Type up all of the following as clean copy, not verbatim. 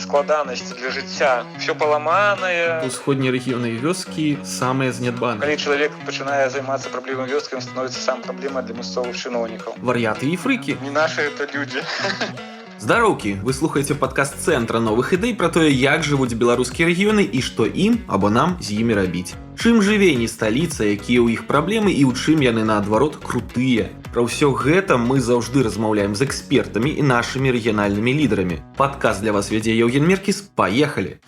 складанасці для жыцця. Всё паламанае. Усходнія рэгіёны і вёскі самыя занядбаныя. Калі чалавек пачынае займацца праблемай вёскі, ён становіцца сам праблемай для мясцовых чыноўнікаў. Вар'яты і фрыкі. Не нашы это людзі. Здароўкі, вы слухаеце падкаст цэнтра новых ідэй пра тое, як жывуць беларускія рэгіёны і што ім або нам з імі рабіць. Чым жыве не сталіца, якія ў іх праблемы і ў чым яны наадварот крутыя. Пра ўсё гэта мы заўжды размаўляем з экспертамі і нашымі рэгіянальнымі лідарамі. Падкаст для вас вядзе Яўген Меркіс. Паехалі!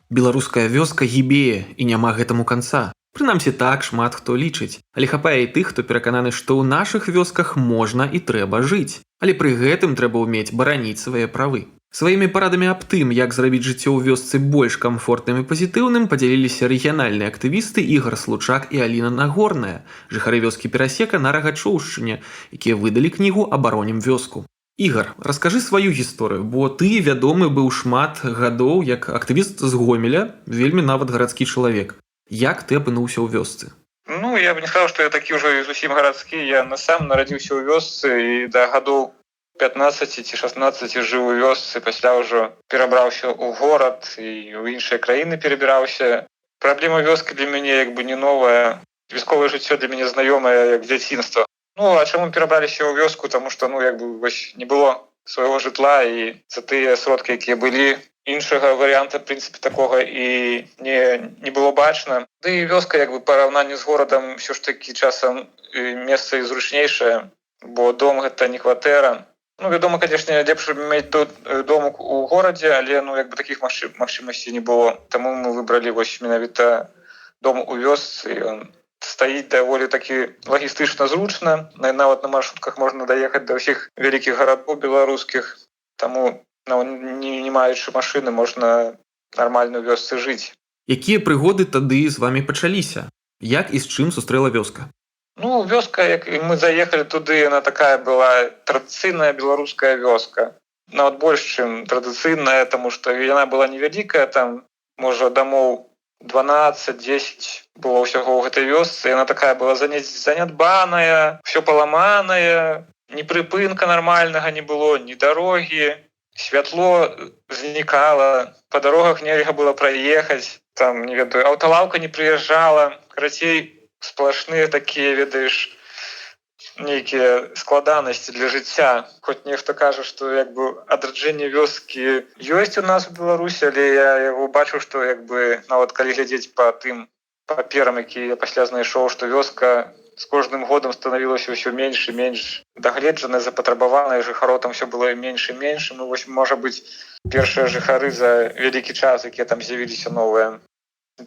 Беларуская вёска гібее і няма гэтаму канца. Прынамсі так шмат хто лічыць. Але хапае і тых, хто перакананы, што ў нашых вёсках можна і трэба жыць. Але пры гэтым трэба ўмець бараніць свае правы. Сваімі парадамі аб тым, як зрабіць жыццё ў вёсцы больш камфортным і пазітыўным, падзяліліся рэгіянальныя актывісты Ігар Случак і Аліна Нагорная, жыхары вёскі Перасека на Рагачоўшчыне, якія выдалі кнігу «Абаронім вёску». Ігар, раскажы сваю гісторыю, бо ты вядомы быў шмат гадоў як актывіст з Гомеля, вельмі нават гарадскі чалавек. Як ты апынуўся ў вёсцы? Ну, я бы не сказал, что я такі ўжо зусім гарадскі. Я сам нарадзіўся ў вёсцы і да гадоў 15 ці 16 жыў у вёсцы, пасля ўжо перабраўся ў горад і ў іншыя краіны перабіраўся. Праблема вёскі для мяне як бы не новая. Вясковае жыццё для мяне знаёмае як дзяцінства. Ну, а чаму перабраліся ў вёску? Таму што, як бы, вось, не было свайго жытла, і за тыя сродкі, якія былі, іншага варыянта, в прынцыпе, такога і не было бачна. Ды і вёска, як бы, параўнанні з горадам ўсё ж такі часам месца і зручнейшае, бо дом гэта не кватэра. Ну, вядома, канешне, лепш мець тут дом у горадзе, але, як бы, такіх магчымасцей не было. Таму мы выбралі вось менавіта дом у вёсцы. Ён стаіць даволі такі лагістычна зручна. Нават на маршрутках можна даехаць да ўсіх вялікіх гарадоў беларускіх. Таму, не маючы машыны, можна нармальна ў вёсцы жыць. Якія прыгоды тады з вамі пачаліся? Як і з чым сустрэла вёска? Ну, вёска, як мы заехалі туды, яна такая была традыцыйная беларуская вёска. Нават больш, чым традыцыйная, таму што яна была невялікая, там, можа, дамоў 12-10 было ўсяго ў гэтай вёсцы. Яна такая была занядбаная, всё паламанае, ні прыпынка нармальнага не было, ні дарогі. Святло знікала, па дарогах нельга было праехаць, там, не ведаю, аўталаўка не прыязджала. Карацей, сплошныя такія, ведаеш, нейкія складанасці для жыцця. Хоць нехта кажа, што як бы адраджэнне вёскі ёсць у нас у Беларусі, але я яго бачу, што як бы нават калі глядзець па тым паперам, які я пасля знайшоў, што вёска з кожным годам станавілася ўсё менш і менш дагледжанай, запатрабаванай, жыхароў там ўсё было менш і менш. Ну, вось, можа быць, першыя жыхары за вялікі час, якія там з'явіліся новыя.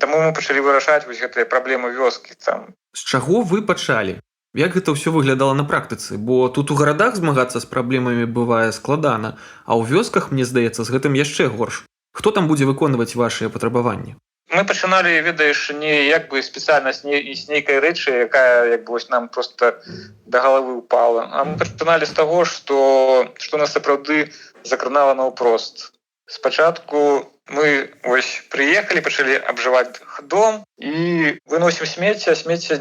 Таму мы пачалі вырашаць вось гэтыя праблемы вёскі там. З чаго вы пачалі? Як гэта ўсё выглядала на практыцы? Бо тут у гарадах змагацца з праблемамі бывае складана, а ў вёсках, мне здаецца, з гэтым яшчэ горш. Хто там будзе выконваць вашыя патрабаванні? Мы пачыналі, ведаеш, не як бы спецыяльна з нейкай рэчы, якая як бы нам просто да галавы ўпала. А мы пачыналі з таго, што нас сапраўды закранала наўпрост. Спачатку мы вось прыехалі, пачалі абжываць дом і выносім смецце, а смецце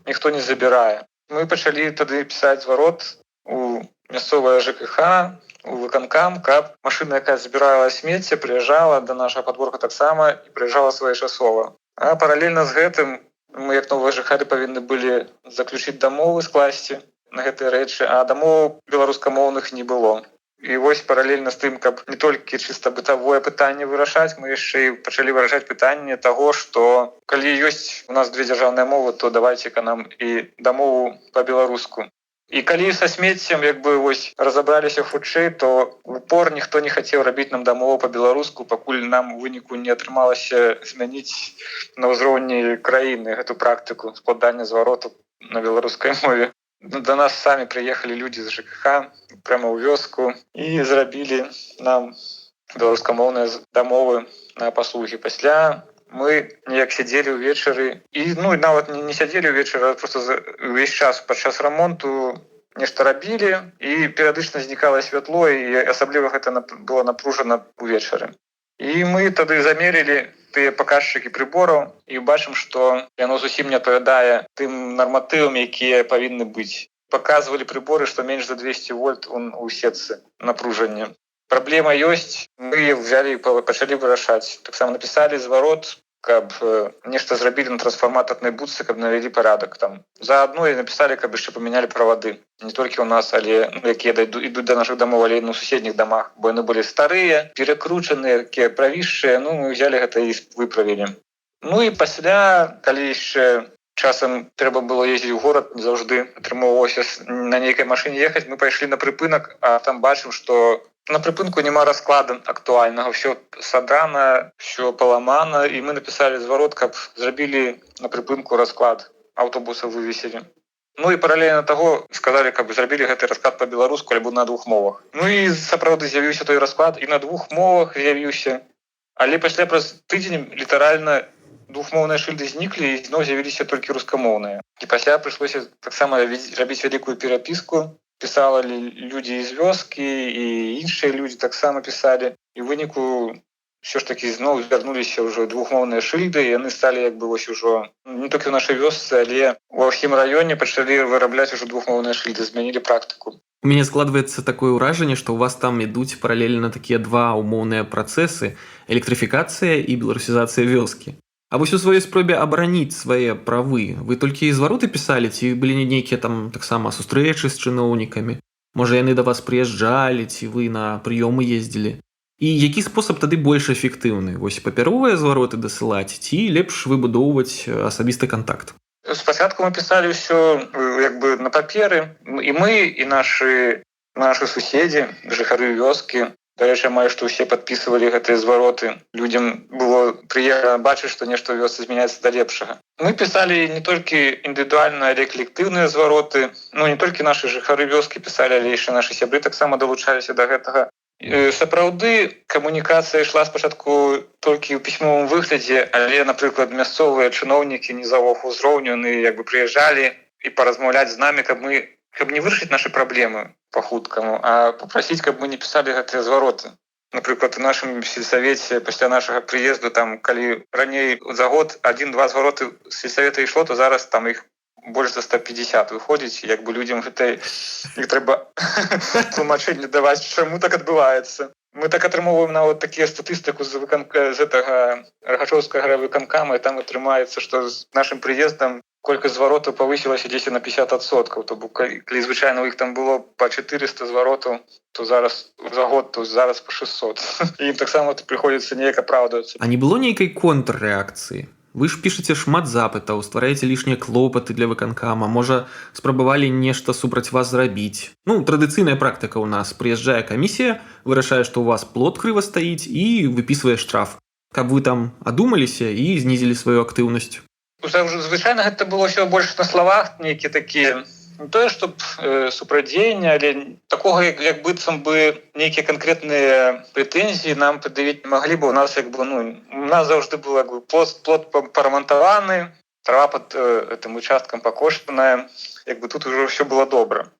ніхто не забірае. Мы пачалі тады пісаць зварот у мясцовае ЖКХ, у выканкам, каб машына, якая забірала смецце, прыязджала да нашага падворка таксама і прыязджала своечасова. А паралельна з гэтым мы, як новыя жыхары, павінны былі заключыць дамовы, скласці на гэтыя рэчы, а дамоў беларускамоўных не было. І вось паралельна з тым, каб не толькі чыста бытавое пытанне вырашаць, мы яшчэ і пачалі вырашаць пытанне таго, што калі ёсць у нас две дзяржаўныя мовы, то давайце-ка нам і дамову па-беларуску. І калі са смеццем як бы вось разабраліся хутчэй, то в упор ніхто не хацеў рабіць нам дамову па-беларуску, пакуль нам у выніку не атрымалася змяніць на ўзроўні краіны гэту практыку складання звароту на беларускай мове. Да нас самі прыехалі людзі з ЖКХ прямо ў вёску і зрабілі нам беларускамоўныя дамовы на паслугі. Пасля мы неяк сядзелі ўвечары і нават не сядзелі ўвечары, а просто увесь час падчас рамонту нешта рабілі, і перыядычна знікала святло, і асабліва гэта было напружана ўвечары. І мы тады замерілі тыя паказчыкі прыбораў і бачым, што яно зусім не адпавядае тым нарматывам, якія павінны быць. Паказвалі прыборы, што менш за 200 вольт у сетцы напружання. праблема ёсць, мы взялі пачалі вырашаць. Таксама напісалі зварот, каб нешта зрабілі на трансфарматарнай будцы, каб навялі парадак там. Заадно і напісалі, каб яшчэ памянялі правады. Не толькі ў нас, але якія ідуць да нашых дамоў, але на суседніх дамах, бо яны былі старыя, перакручаныя, такія правісшыя, мы взялі гэта і выправілі. І пасля, калі яшчэ часам трэба было ездзіць у горад, не заўжды атрымоўвалася на нейкай машыне ехаць, мы пайшлі на прыпынак, а там бачым, што на прыпынку няма расклада актуальнага, ўсё садрана, ўсё паламана, і мы напісалі зварот, каб зрабілі на прыпынку расклад, аўтобуса вывесілі. І паралельна таго сказалі, каб зрабілі гэты расклад па-беларуску альбо на 2 мовах. І сапраўды з'явіўся той расклад, і на 2 мовах з'явіўся. Але пасля праз тыдзень літаральна двухмоўныя шыльды зніклі, і зноў з'явіліся толькі рускамоўныя. І пасля прыйшлося таксама рабіць вялікую перапіску. Пісалі людзі з вёскі, і іншыя людзі таксама пісалі. І ў выніку ўсё ж такі зноў вярнуліся ўжо двухмоўныя шыльды, і яны сталі ўжо не толькі ў нашай вёсцы, але ва ўсім раёне пачалі вырабляць ужо двухмоўныя шыльды, змянілі практыку. У мяне складваецца такое ўражанне, што ў вас там ідуць паралельна такія два умоўныя працэсы: электрыфікацыя і беларусізацыя вёскі. А вось у сваёй спробе абараніць свае правы вы толькі звароты пісалі, ці былі нейкія там таксама сустрэчы з чыноўнікамі? Можа, яны да вас прыязджалі, ці вы на прыёмы ездзілі? І які спосаб тады больш эфектыўны? Вось папяровыя звароты дасылаць, ці лепш выбудоўваць асабісты кантакт? Спачатку мы пісалі ўсё на паперы, і мы, і нашы суседзі, жыхары вёскі. Дарэчы, амаль што ўсе падпісывалі гэтыя звароты. Людзям было прыемна бачыць, што нешта ў вёсцы змяняецца да лепшага. Мы пісалі не толькі індывідуальна, але калектыўныя звароты. Не толькі нашы жыхары вёскі пісалі, але яшчэ нашы сябры таксама далучаліся да гэтага. Сапраўды, камунікацыя ішла спачатку толькі ў пісьмовым выглядзе, але, напрыклад, мясцовыя чыноўнікі нізавога ўзроўню прыязджалі і паразмаўляць з намі, каб не вырашыць нашы праблемы па-хуткаму, а папрасіць, каб мы не пісалі гэтыя звароты. Напрыклад, у нашым сельсавеце пасля нашага прыезду, калі раней за год 1-2 звароты з сельсавета ішло, то зараз там іх больш за 150 выходзіць, людзям іх трэба тлумачэнне даваць, чаму так адбываецца. Мы так атрымоўваем нават такія статыстыку з гэтага Рагачоўскага райвыканкама, і там атрымаецца, што з нашым прыездам колькасць зваротаў павысілася 10 на 50%. То калі звычайна ў іх там было па 400 зваротаў, то зараз за год, то зараз па 600. І ім таксама прыходзіцца неяк апраўдвацца. А не было нейкай контррэакцыі? Вы ж пішаце шмат запытаў, ствараеце лішнія клопаты для выканкама, можа, спрабавалі нешта супраць вас зрабіць. Традыцыйная практыка ў нас: прыязджае камісія, вырашае, што ў вас плот крыва стаіць, і выпісвае штраф. Каб вы там адумаліся і знізілі сваю актыўнасць. Звычайна гэта было ўсё больш на словах, нейкія такія, не тое, што супрадзеянне, але такога, як быццам бы нейкія канкрэтныя прэтэнзіі нам прад'явіць не маглі, бо у нас у нас заўжды был плот парамантаваны, трава пад гэтым участкам пакошаная, тут ужо ўсё было добра.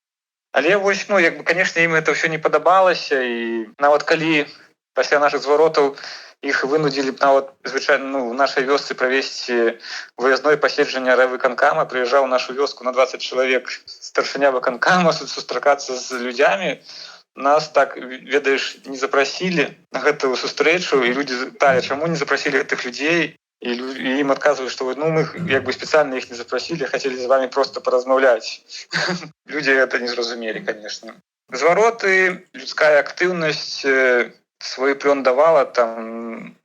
Але вось, канешне, ім это ўсё не падабалася, і нават калі пасля нашых зваротаў іх вынудзілі нават звычайна у нашай вёсцы правесці выязное паседжанне райвыканкама, прыязджаў у нашу вёску на 20 чалавек старшыня выканкама сустракацца з людзямі. Нас так, ведаеш, не запрасілі на гэтую сустрэчу, і людзі пыталі, чаму не запрасілі гэтых людзей, і ім адказваюць, што мы спецыяльна іх не запрасілі, хацелі з вамі проста паразмаўляць. Людзі гэта не зразумелі, канешне. Звароты, людская актыўнасць свой плён давала.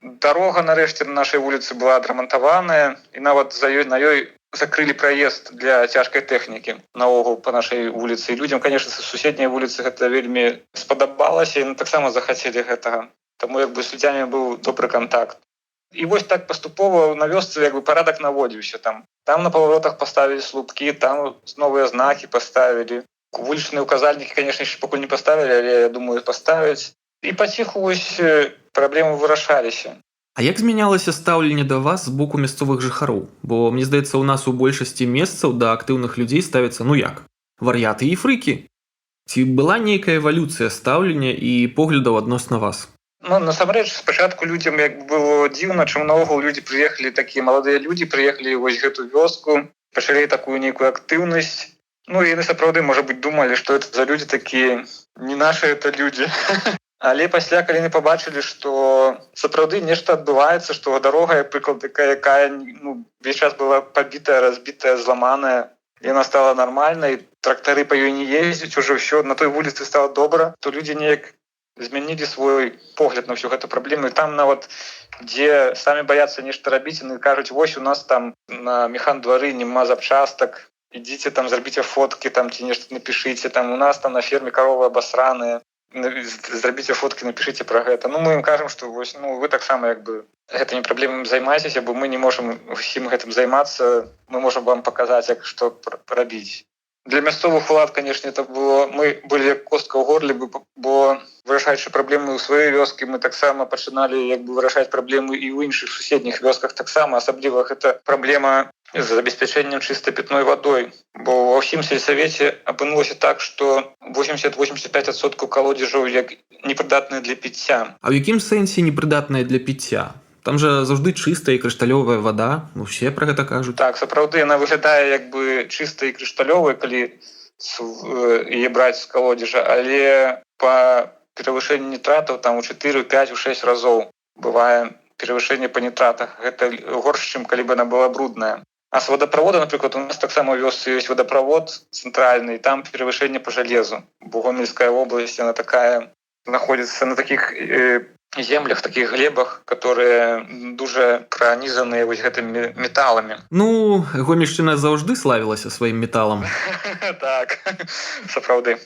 Дарога нарэшце на нашай вуліцы была адрамантаваная, і нават на ёй закрылі праезд для цяжкай тэхнікі наогул па нашай вуліцы. І людзям, канешне, з суседняй вуліцы гэта вельмі спадабалася, і таксама захацелі гэтага. Таму з людзямі быў добры кантакт. І вось так паступова на вёсцы парадак наводзіўся. Там на паваротах паставілі слупкі, там новыя знакі паставілі. Вулічныя указальнікі, канешне, яшчэ пакуль не паставілі, але, я думаю, паставяць. І паціху праблемы вырашаліся. А як змянялася стаўленне да вас з боку мясцовых жыхароў? Бо, мне здаецца, у нас у большасці месцаў да актыўных людзей ставяцца, вар'яты і фрыкі. Ці была нейкая эвалюцыя стаўлення і поглядаў адносна вас? Насамрэч, спачатку людзям было дзіўна, чаму наогул людзі прыехалі, такія маладыя людзі прыехалі вось гэту вёску, пачалі такую нейкую актыўнасць. Яны сапраўды, можа быць, думалі, што это за людзі такія, не нашы это людзі. Але пасля калі яны пабачылі, што сапраўды нешта адбываецца, што дарога, прыклад, якая увесь час была пабітая, разбітая, зламаная, яна стала нармальнай, трактары па ёй не ездзяць, ужо ўсё на той вуліцы стала добра, то людзі неяк змянілі свой погляд на ўсю гэту праблему. І там нават дзе самі баяцца нешта рабіць, яны кажуць: вось у нас там на механ-двары няма запчастак, ідзіце там, зрабіце фоткі там ці нешта напішыце, там у нас там на ферме каровы абасраныя, зрабіце фоткі, напішыце пра гэта. Мы ім кажам, што вось вы таксама гэтымі праблемамі займайцеся, бо мы не можам усім гэтым займацца, мы можам вам паказаць, як што рабіць. Для мясцовых улад, канешне, это было, мы былі як костка ў горле, бо вырашаючы праблемы ў сваёй вёскі, мы таксама пачыналі вырашаць праблемы і ў іншых суседніх вёсках таксама, асабліва гэта праблема з забеспячэннем чыстай пітной вадой, бо ва ўсім сельсавеце апынулася так, што 80-85% калодзежаў як непрыдатныя для піцця. А ў якім сэнсе непрыдатная для піцця? Там жа заўжды чыстая і крышталёвая вада, усе пра гэта кажуць. Так, сапраўды, яна выглядае чыстай і крышталёвай, калі яе браць з калодзежа, але па перавышэнні нітратаў там у 4, 5, у 6 разоў бывае перавышэнне па нітратах. Гэта горш, чым калі б яна была брудная. А з вадаправода, напрыклад, у нас таксама ў вёсцы ёсць вадаправод цэнтральны, там перавышэнне па жалезу. Бо Гомельская вобласць, яна такая, знаходзіцца на такіх землях, таких глебах, которые дуже пронизаны гэтымі металламі. Гомельшчына заўжды славілася сваім металам. Так, сапраўды.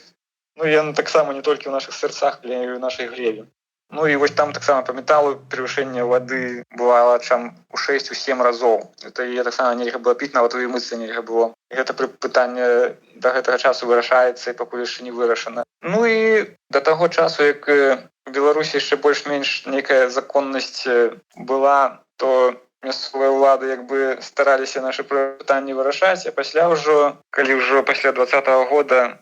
Яны таксама не толькі ў нашых сэрцах, але і ў нашай глебе. І вось там таксама па металу перавышэнне вады бывала чам у 6-7 разоў. Это яе таксама нельга было піць, нават у мыцца нельга было. І гэта пытанне да гэтага часу вырашаецца і пакуль яшчэ не вырашана. І да таго часу, як у Беларусі яшчэ больш-менш нейкая законнасць была, то мясцовыя ўлады стараліся нашы пытанні вырашаць, а пасля ўжо, калі ўжо пасля 2020 года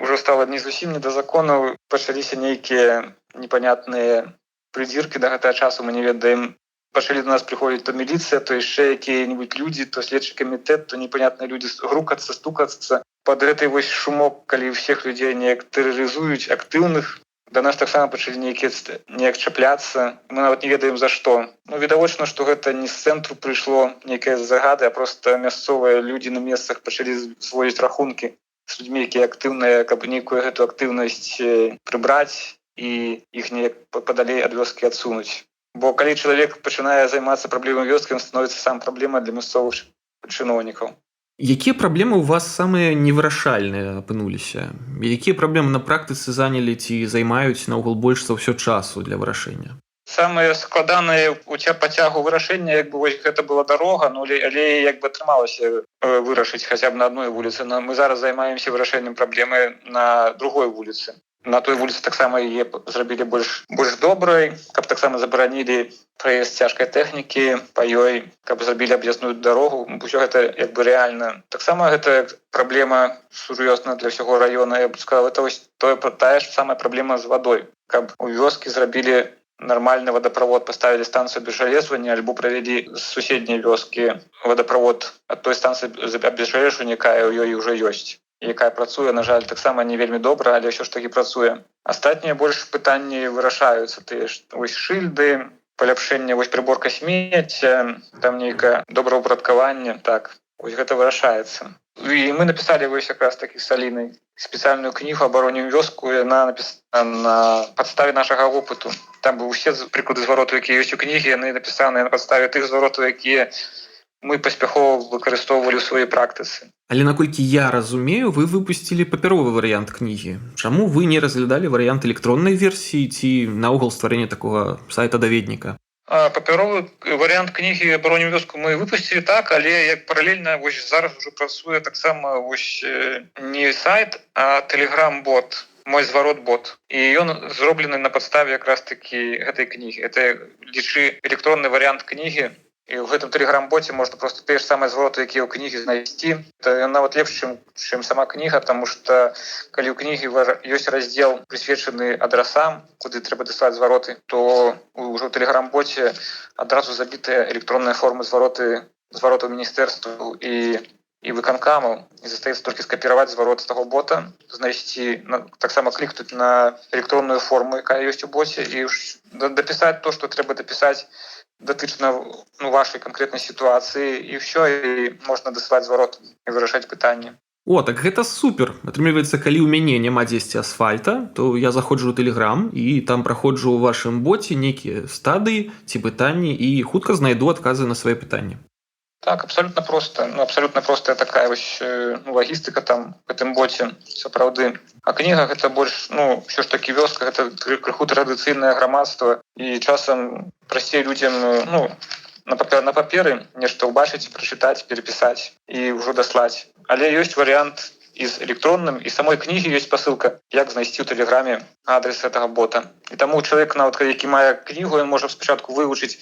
ўжо стала не зусім не да законаў, пачаліся нейкія непонятныя прыдзіркі да гэтага часу, мы не ведаем. Пачалі до нас прыходзіць то міліцыя, то яшчэ якія-небудзь людзі, то следчы камітэт, то непонятныя людзі грукацца, стукацца. Пад гэты вось шумок, калі ўсіх людзей неяк тэрарызуюць, актыўных, да нас таксама пачалі неяк чапляцца. Мы нават не ведаем за што. Відавочна, што гэта не з цэнтру прыйшло нейкая загада, а проста мясцовыя людзі на месцах пачалі зводзіць рахункі з людзьмі, якія актыўныя, каб нейкую гэту актыўнасць прыбраць і іх неяк падалей ад вёскі адсунуць. Бо калі чалавек пачынае займацца праблемай вёскі, ён становіцца сам праблема для мясцовых чыноўнікаў. Якія праблемы ў вас самыя невырашальныя апынуліся? Якія праблемы на практыцы занялі ці займаюць наогул больш за ўсё часу для вырашэння? Самыя складаныя па цягу вырашэння, гэта была дарога, але атрымалася вырашыць хаця б на адной вуліцы. Мы зараз займаемся вырашэннем праблемы на другой вуліцы. На той вуліцы таксама яе зрабілі больш добрай, каб таксама забаранілі праезд цяжкай тэхнікі па ёй, каб зрабілі аб'язную дарогу. Усё гэта рэальна. Таксама гэта праблема сур'ёзная для ўсяго раёна. Я б сказаў, это тая ж самая праблема з вадой. Каб у вёскі зрабілі нармальны вадаправод, паставілі станцыю абезжалезвання, альбо правялі з суседняй вёскі вадаправод ад той станцыі абезжалезвання, якая ў ёй ўжо ёсць, якая працуе, на жаль, таксама не вельмі добра, але ўсё ж такі працуе. Астатнія больш пытанні вырашаюцца, тыя ж шыльды, паляпшэнне прыборка смецця, там нейкае добраўпарадкаванне, так, гэта вырашаецца. І мы напісалі якраз такі з Алінай спецыяльную кнігу «Абаронім вёску», яна напісана на падставе нашага опыту. Там усе прыклады звароту, якія ёсць у кнігі, яны напісаныя на падставе тых зваротаў, якія мы паспяхова выкарыстоўвалі ў сваёй практыцы. Але наколькі я разумею, вы выпусцілі папяровы варыянт кнігі. Чаму вы не разглядалі варыянт электроннай версіі ці наогул стварэння такога сайта-даведніка? Папяровы варыянт кнігі «Абаронім вёску» мы выпусцілі так, але паралельна зараз ўжо працуе таксама не сайт, а тэлеграм-бот, мой зварот-бот. І ён зроблены на падставе якраз такі гэтай кнігі. Это лічы электронны варыянт кнігі. І ў гэтым тэлеграм-боце можна проста тыя ж самыя звароты, якія ў кнігі знайсці. Ён нават лепш, чым сама кніга, таму што калі ў кнігі ёсць раздзел прысвечаны адрасам, куды трэба даслаць звароты, то ўжо ў тэлеграм-боце адразу забітыя электронныя формы зваротаў міністэрстваў і і выканкамаў, і застаецца толькі скапіраваць зварот з таго бота, знайсці, таксама клікнуць на электронную форму, якая ёсць у боце, і дапісаць то, што трэба дапісаць датычна вашай канкрэтнай сітуацыі, і ўсё, і можна дасылаць зварот і вырашаць пытанне. О, так гэта супер. Атрымліваецца, калі ў мяне няма дзесьці асфальта, то я заходжу ў Telegram і там праходжу ў вашым боце нейкія стадыі ці пытанні і хутка знайду адказы на свае пытанні. Так, абсолютно просто. Абсолютно простая такая лагістыка там в гэтым боце, сапраўды. А кніга гэта больш, ўсё ж такі вёска, гэта крыху традыцыйнае грамадства, і часам прасцей людзям, на паперы нешта ўбачыць, прачытаць, перапісаць і ўжо даслаць. Але ёсць варыянт і з электронным, і самой кнігі ёсць пасылка, як знайсці ў Тэлеграме адрес гэтага бота. І таму чалавек, нават які мае кнігу, ён можа спачатку вывучыць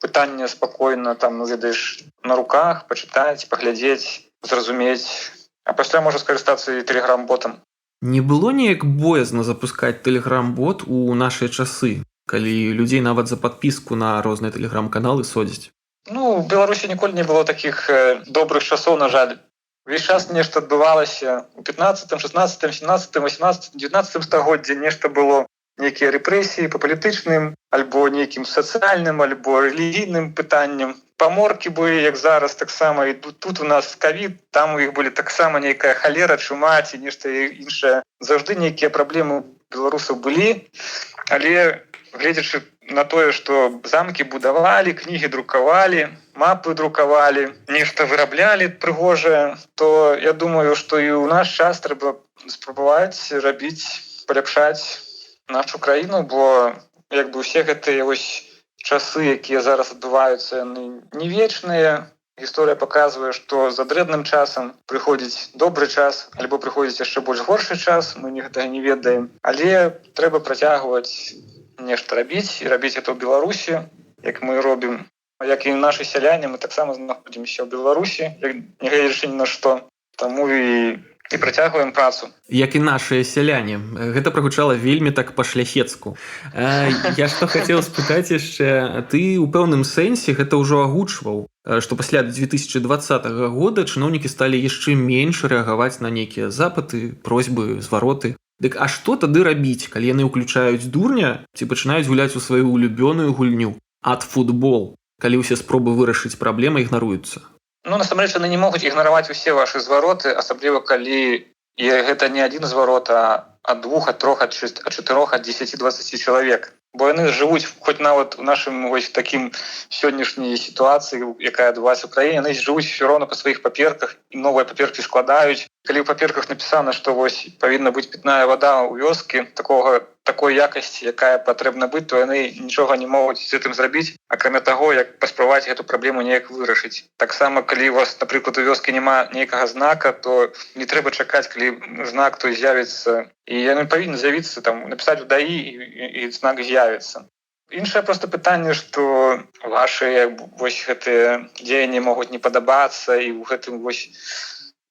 пытанне спакойна, ведаеш, на руках, пачытаць, паглядзець, зразумець, а пасля можа скарыстацца і Тэлеграм-ботам. Не было неяк боязна запускаць Тэлеграм-бот у нашыя часы, калі людзей нават за падпіску на розныя тэлеграм-каналы содзяць? У Беларусі ніколі не было такіх добрых часоў, на жаль. Увесь час нешта адбывалася у 15, 16, 17, 18, 19 стагоддзі, нешта было, нейкія рэпрэсіі па палітычным, альбо нейкім сацыяльным, альбо рэлігійным пытанням. Паморкі былі, як зараз, таксама, і тут у нас ковід, там у іх былі таксама нейкая халера, чума ці нешта іншае. Заўжды нейкія праблемы у беларусаў былі, але гледзячы на тое, што замкі будавалі, кнігі друкавалі, мапы друкавалі, нешта выраблялі прыгожае, то я думаю, што і ў наш час трэба спрабаваць рабіць, паляпшаць нашу краіну, бо усе гэтыя часы, якія зараз адбываюцца, яны не вечныя. Гісторыя паказвае, што за дрэнным часам прыходзіць добры час, альбо прыходзіць яшчэ больш горшы час, мы гэтага не ведаем. Але трэба працягваць нешта рабіць, і рабіць гэта ў Беларусі, як мы робім. Як і нашы сяляне, мы таксама знаходзімся ў Беларусі, нягледзячы ні на што. Таму і працягваем працу. Як і нашыя сяляне. Гэта прагучала вельмі так па-шляхецку. Я што хацеў спытаць яшчэ, ты ў пэўным сэнсе гэта ўжо агучваў, што пасля 2020 года чыноўнікі сталі яшчэ менш рэагаваць на нейкія запыты, просьбы, звароты. Дык а што тады рабіць, калі яны ўключаюць дурня ці пачынаюць гуляць у сваю улюбёную гульню ад-футбол, калі ўсе спробы вырашыць праблемы ігнаруюцца? Насамрэч, яны не могуць ігнараваць усе вашы звароты, асабліва калі гэта не адзін зварот, а ад 2, ад 3, ад 6, ад 4, ад 10, 20 чалавек. Бо яны жывуць хоць нават у нашым такім сённяшняй сітуацыі, якая адбываецца ў краіне, яны жывуць ўсё роўна па сваіх паперках, і новыя паперкі складаюць. Калі ў паперках напісана, што павінна быць пітная вада ў вёскі такой якасці, якая патрэбна быць, то яны нічога не могуць з гэтым зрабіць, акрамя таго, як паспрабаваць гэту праблему неяк вырашыць. Таксама, калі у вас, напрыклад, у вёскі няма нейкага знака, то не трэба чакаць, калі знак той з'явіцца. І яны павінны з'явіцца, напісаць у ДАІ, і знак з'явіцца. Іншае проста пытанне, што вашы гэтыя дзеянні могуць не падабацца, і ў гэтым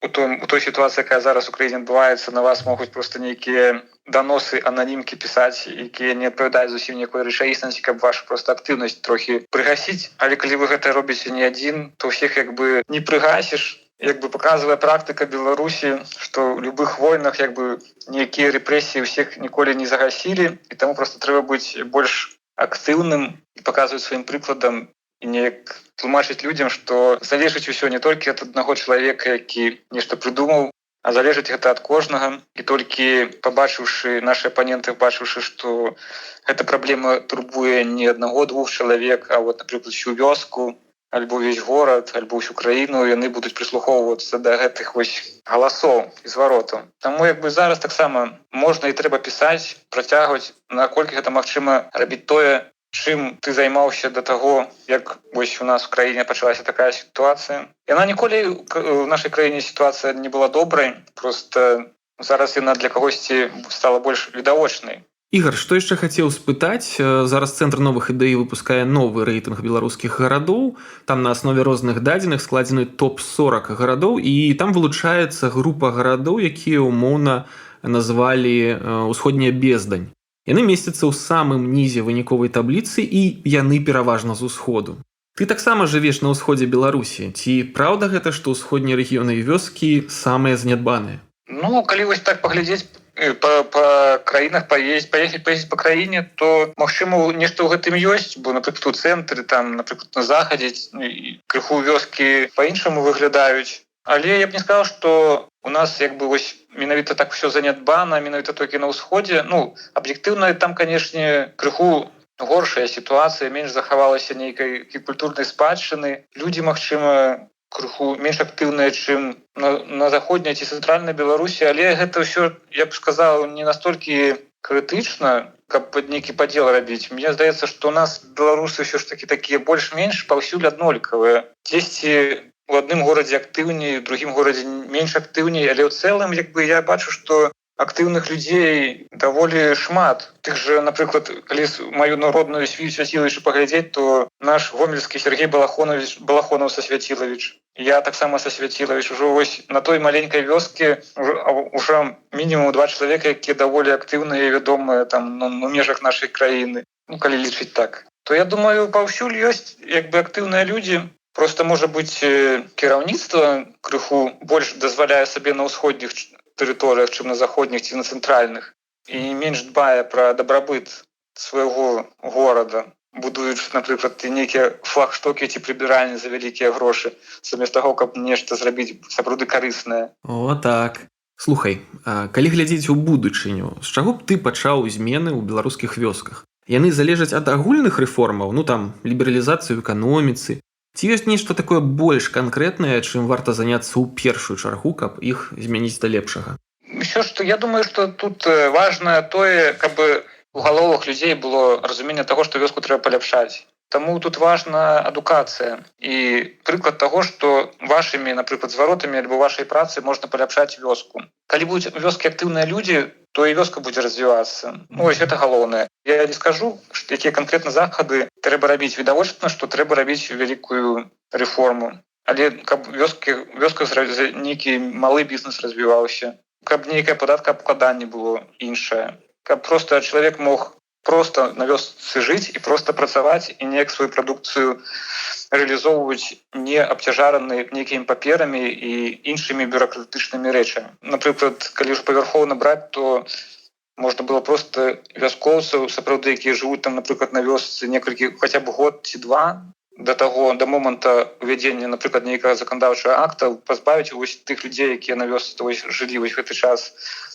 у той сітуацыі, якая зараз у краіне адбываецца, на вас могуць проста нейкія даносы, ананімкі пісаць, якія не адпавядаюць зусім ніякой рэчаіснасці, каб ваша проста актыўнасць трохі прыгасіць. Але калі вы гэта робіце не адзін, то ўсіх не прыгасіш. Паказвае практыка Беларусі, што ў любых войнах нейкія рэпрэсіі ўсіх ніколі не загасілі, і таму проста трэба быць больш актыўным і паказваць сваім прыкладам і неяк тлумачыць людзям, што залежыць усё не толькі ад аднаго чалавека, які нешта прыдумаў, а залежыць гэта ад кожнага. І толькі нашы апаненты, бачыўшы, што гэта праблема турбуе не аднаго-двух чалавек, а напрыклад, усю вёску, альбо ўвесь горад, альбо ўсю краіну, яны будуць прыслухоўвацца да гэтых галасоў і зваротаў. Таму зараз таксама можна і трэба пісаць, працягваць, наколькі гэта магчыма рабіць тое, чым ты займаўся да таго, як у нас у краіне пачалася такая сітуацыя. Яна ніколі у нашай краіне сітуацыя не была добрай, проста зараз яна для кагосьці стала больш відавочнай. Ігар, што яшчэ хацеў спытаць? Зараз Цэнтр новых ідэй выпускае новы рэйтынг беларускіх гарадоў. Там на аснове розных дадзеных складзены топ-40 гарадоў, і там вылучаецца група гарадоў, якія умоўна назвалі «Усходняя бездань». Яны месцяцца ў самым нізе выніковай табліцы, і яны пераважна з усходу. Ты таксама жывеш на ўсходзе Беларусі. Ці праўда гэта, што ўсходнія рэгіёны і вёскі самыя занядбаныя? Ну, калі вось так паглядзець па краінах, паехаць па краіне, то магчыма нешта ў гэтым ёсць, бо напрыклад у цэнтры, там напрыклад на захадзе крыху вёскі па-іншаму выглядаюць. Але я б не сказаў, што у нас як бы вось менавіта так усё занядбана, менавіта толькі на ўсходзе. Ну, аб'ектыўна там, канешне, крыху горшая сітуацыя, менш захавалася нейкай культурнай спадчыны. Людзі, магчыма, крыху менш актыўныя, чым на заходняй ці цэнтральнай Беларусі, але гэта ўсё, я б сказаў, не настолькі крытычна, каб нейкі падзел рабіць. Мне здаецца, што у нас беларусы ўсё ж такі такія больш-менш паўсюль аднолькавыя. Дзесьці у адным горадзе актыўней, у другім горадзе менш актыўней, але ў цэлым як бы я бачу, што актыўных людзей даволі шмат. Тых жа, напрыклад, калі маю народную свяцілавіч паглядзець, то наш гомельскі Сергей Балахонаў са Свяцілавіч. Я таксама са Свяцілавіч. Ужо вось на той маленькай вёскі ўжо мінімум 2 чалавека, якія даволі актыўныя і вядомыя там у межах нашай краіны. Ну, калі лічыць так. То я думаю, паўсюль ёсць як бы актыўныя людзі. Просто, можа быць, кіраўніцтва крыху больш дазваляе сабе на ўсходніх тэрыторыях, чым на заходніх ці на цэнтральных, і менш дбае пра дабрабыт свайго горада, будуючы, напрыклад, нейкія флагштокі ці прыбіральні за вялікія грошы, замест таго, каб нешта зрабіць сапраўды карыснае. О, так. Слухай, калі глядзець у будучыню, з чаго б ты пачаў змены ў беларускіх вёсках? Яны залежаць ад агульных рэформаў, ну там, лібералізацыі ў эканоміцы. Ці ёсць нешта такое больш канкрэтнае, чым варта заняцца ў першую чаргу, каб іх змяніць да лепшага? Усё, што я думаю, што тут важнае тое, каб у галовах людзей было разуменне таго, што вёску трэба паляпшаць. Таму тут важна адукацыя і прыклад таго, што вашымі, напрыклад, зваротамі альбо вашай працы можна паляпшаць вёску. Калі будуць у вёскі актыўныя людзі, то і вёска будзе развівацца. Ну, вось гэта галоўнае. Я не скажу, якія канкрэтна захады трэба рабіць. Відавочна, што трэба рабіць вялікую рэформу. Але каб вёска нейкі малы бізнес развіваўся, каб нейкае падаткаабкладанне было іншае, каб проста чалавек мог проста на вёсцы жыць і проста працаваць і неяк сваю прадукцыю рэалізоўваць не абцяжараны нейкімі паперамі і іншымі бюракратычнымі рэчамі. Напрыклад, калі ўжо павярхоўна браць, то можна было проста вяскоўцаў, сапраўды, якія жывуць там, напрыклад, на вёсцы некалькі, хаця б год ці 2, да моманта увядзення, напрыклад, нейкага заканадаўчага акта, пазбавіць вось тых людзей, якія на вёсцы жылі вось гэты час,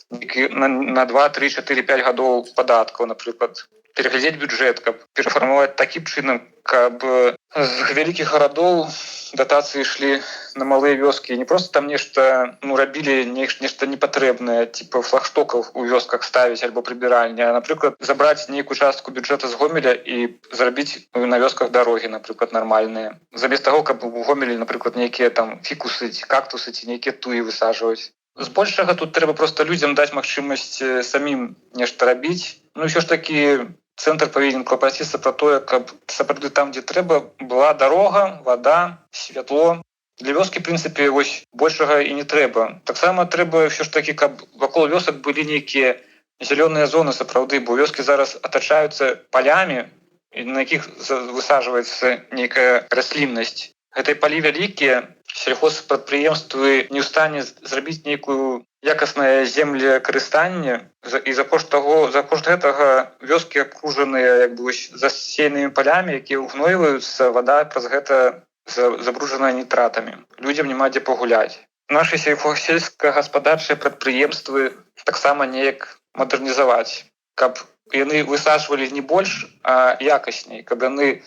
на 2, 3, 4, 5 гадоў падаткаў, напрыклад, пераглядзець бюджэт, каб перафармаваць такім чынам, каб з вялікіх гарадоў датацыі ішлі на малыя вёскі. Не проста там нешта рабілі нешта непатрэбнае, типа флагштокаў у вёсках ставіць альбо прыбіральні, а, напрыклад, забраць нейкую частку бюджэта з Гомеля і зрабіць на вёсках дарогі, напрыклад, нармальныя. Замест таго, каб у Гомелі, напрыклад, нейкія там фікусы ці кактусы ці нейкія туі высаджваць. Збольшага тут трэба проста людзям даць магчымасць самім нешта рабіць. Ну, ўсё ж такі цэнтр павінен клапаціцца пра тое, каб сапраўды там, дзе трэба, была дарога, вада, святло. Для вёскі, в прынцыпе, вось большага і не трэба. Таксама трэба ўсё ж такі, каб вакол вёсак былі нейкія зялёныя зоны сапраўды, бо вёскі зараз атачаюцца палямі, на якіх высаджваецца нейкая расліннасць. Гэтай палі вялікія, сельхозпрадпрыемствы не ў стане зрабіць нейкую якаснае землекарыстанне, і за кошт гэтага вёскі акружаныя як бы засеянымі палямі, якія ўгнойваюцца, вада праз гэта забруджаная нітратамі. Людзям няма дзе пагуляць. Нашы сельскагаспадарчыя прадпрыемствы таксама неяк мадэрнізаваць, каб яны высаджвалі не больш, а якасней, каб яны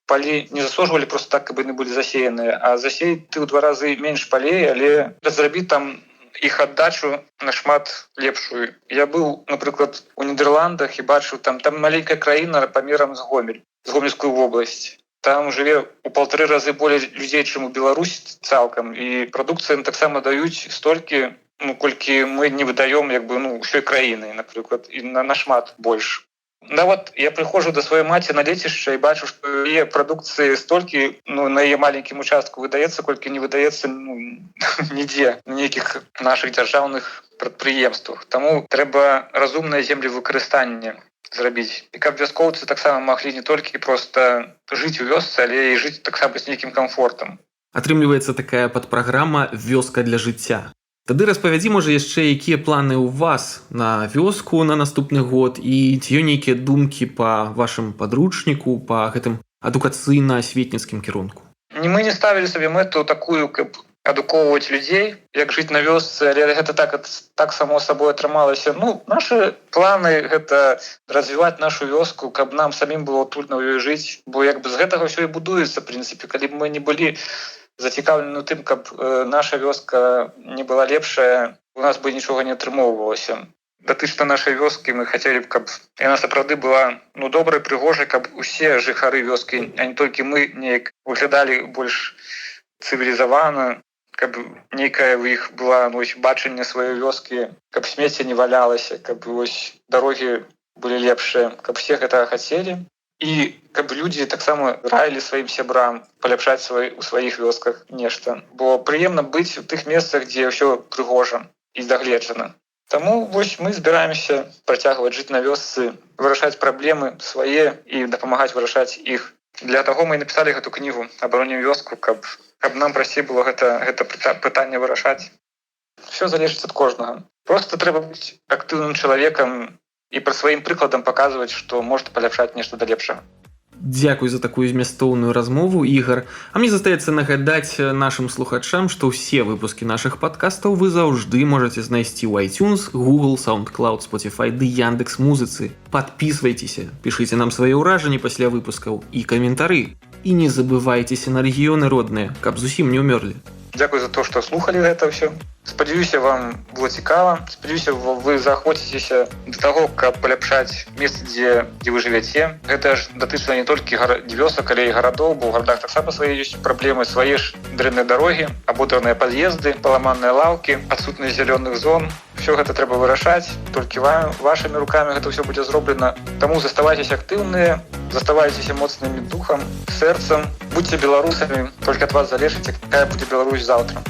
палі не засожвалі просто так, каб яны былі засеяныя, а засеяць ты ў 2 разы менш палей, але зрабіць там іх аддачу нашмат лепшую. Я быў, напрыклад, у Нідерландах і бачыў, там маленькая краіна памерам з Гомель, з Гомельскую вобласць. Там жыве ў 1,5 разы болей людзей, чым у Беларусі цалкам, і прадукцыі таксама даюць столькі, колькі мы не выдаём ўсёй краіны, напрыклад, і нашмат больш. Нават я прыходжу да сваёй маці на лецішча і бачу, што яе прадукцыі столькі на яе маленькім участку выдаецца, колькі не выдаецца нідзе, на нейкіх нашых дзяржаўных прадпрыемствах. Таму трэба разумнае землевыкарыстанне. зрабіць. І каб вяскоўцы таксама маглі не толькі проста жыць у вёсцы, але і жыць таксама з нейкім камфортам. Атрымліваецца такая падпраграма «Вёска для жыцця». Тады распавядзі, можа, яшчэ якія планы ў вас на вёску на наступны год і ці ёсць нейкія думкі па вашым падручніку, па гэтым адукацыйна-асветніцкім кірунку? Мы не ставілі сабе мэту такую, каб адукоўваць людзей, як жыць на вёсцы, але гэта так само сабой атрымалася. Нашы планы гэта развіваць нашу вёску, каб нам самім было трудна ў ёй жыць, бо як бы з гэтага ўсё і будуецца, в прынцыпе, калі б мы не былі зацікаўлены тым, каб наша вёска не была лепшая, у нас бы нічога не атрымоўвалася. Датычна нашай вёскі мы хацелі б, каб яна сапраўды была добрай, прыгожай, каб усе жыхары вёскі, а не толькі мы, неяк выглядалі больш цывілізавана, каб нейкая ў іх была бачанне сваёй вёскі, каб смецце не валялася, каб дарогі былі лепшыя, каб все гэтага хацелі. І каб людзі таксама раілі сваім сябрам паляпшаць у сваіх вёсках нешта. Бо прыемна быць у тых месцах, дзе ўсё прыгожа і здагледжана. Таму мы збіраемся працягваць жыць на вёсцы, вырашаць праблемы свае і дапамагаць вырашаць іх. Для таго мы напісалі гэту кнігу «Абаронім вёску», каб нам прасцей было гэта пытанне вырашаць. Всё залежыць ад кожнага. Проста трэба быць актыўным чалавекам і пра сваім прыкладам паказваць, што можна паляпшаць нешта да лепшага. Дзякуй за такую змястоўную размову, Ігар. А мне застаецца нагадаць нашым слухачам, што ўсе выпускі нашых падкастаў вы заўжды можаце знайсці ў iTunes, Google, SoundCloud, Spotify ды Яндекс.Музыцы. Падпісвайцеся, пішыце нам свае ўражанні пасля выпускаў і каментары. І не забывайцеся на рэгіёны родныя, каб зусім не ўмёрлі. Дзякуй за то, што слухалі гэта ўсё. Спадзяюся, вам было цікава. Спадзяюся, вы заахвоціцеся да таго, каб паляпшаць месца, дзе вы жывяце. Гэта ж датычна не толькі вёсак, але і гарадоў, бо ў гарадах таксама свае ёсць праблемы, свае ж дрэнныя дарогі, абодраныя пад'езды, паламаныя лаўкі, адсутнасць зялёных зон. Всё гэта трэба вырашаць, толькі вашымі рукамі гэта ўсё будзе зроблена. Таму заставайцеся актыўныя, заставайцеся моцнымі духам, сэрцам, будьце беларусамі, толькі ад вас залежыць, якая будзе Беларусь заўтра.